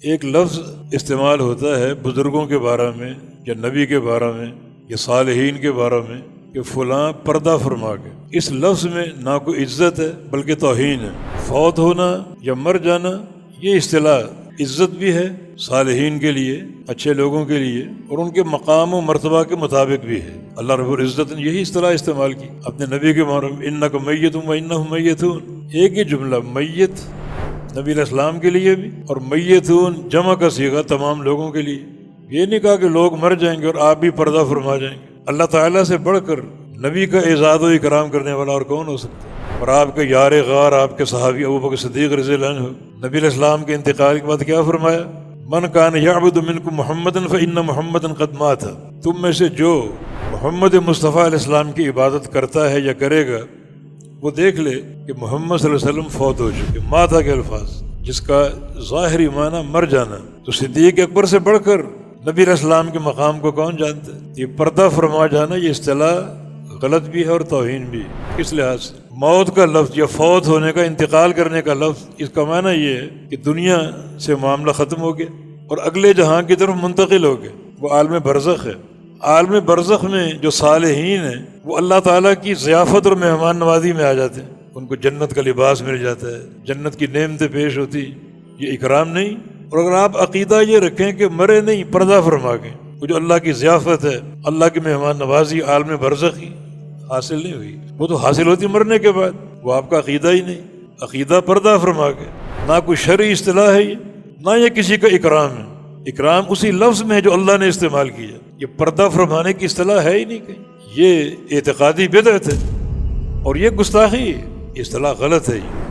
ایک لفظ استعمال ہوتا ہے بزرگوں کے بارے میں یا نبی کے بارے میں یا صالحین کے بارے میں کہ فلاں پردہ فرما کے، اس لفظ میں نہ کوئی عزت ہے بلکہ توہین ہے۔ فوت ہونا یا مر جانا یہ اصطلاح عزت بھی ہے صالحین کے لیے، اچھے لوگوں کے لیے، اور ان کے مقام و مرتبہ کے مطابق بھی ہے۔ اللہ رب العزت نے یہی اصطلاح استعمال کی اپنے نبی کے بارے میں، انک میت و انہم میتون۔ ایک ہی جملہ، میت نبی علیہ السلام کے لیے بھی اور میتون جمع کا صیغہ تمام لوگوں کے لیے۔ یہ نہیں کہا کہ لوگ مر جائیں گے اور آپ بھی پردہ فرما جائیں گے۔ اللہ تعالیٰ سے بڑھ کر نبی کا اعزاز و اکرام کرنے والا اور کون ہو سکتا ہے؟ اور آپ کے یار غار، آپ کے صحابی ابوبکر صدیق رضی اللہ عنہ، نبی علیہ السلام کے انتقال کے بعد کیا فرمایا؟ من کان یعبد منکم محمدا فإن محمدا قد مات۔ تم میں سے جو محمد مصطفیٰ علیہ السلام کی عبادت کرتا ہے یا کرے گا، وہ دیکھ لے کہ محمد صلی اللہ علیہ وسلم فوت ہو چکے۔ ماتا کے الفاظ جس کا ظاہری معنی مر جانا، تو صدیق اکبر سے بڑھ کر نبی علیہ السلام کے مقام کو کون جانتا ہے؟ یہ پردہ فرما جانا یہ اصطلاح غلط بھی ہے اور توہین بھی ہے۔ کس لحاظ سے؟ موت کا لفظ یا فوت ہونے کا، انتقال کرنے کا لفظ، اس کا معنی یہ ہے کہ دنیا سے معاملہ ختم ہو گیا اور اگلے جہاں کی طرف منتقل ہو گئے۔ وہ عالم برزخ ہے۔ عالم برزخ میں جو صالحین ہیں وہ اللہ تعالیٰ کی ضیافت اور مہمان نوازی میں آ جاتے ہیں، ان کو جنت کا لباس مل جاتا ہے، جنت کی نعمتیں پیش ہوتی۔ یہ اکرام نہیں؟ اور اگر آپ عقیدہ یہ رکھیں کہ مرے نہیں، پردہ فرما کے، وہ جو اللہ کی ضیافت ہے، اللہ کی مہمان نوازی عالم برزخی حاصل نہیں ہوئی، وہ تو حاصل ہوتی مرنے کے بعد۔ وہ آپ کا عقیدہ ہی نہیں۔ عقیدہ پردہ فرما کے، نہ کوئی شرعی اصطلاح ہے یہ، نہ یہ کسی کا اکرام ہے۔ اکرام اسی لفظ میں ہے جو اللہ نے استعمال کیا۔ یہ پردہ فرمانے کی اصطلاح ہے ہی نہیں کہیں۔ یہ اعتقادی بدعت ہے اور یہ گستاخی ہے، اصطلاح غلط ہے یہ۔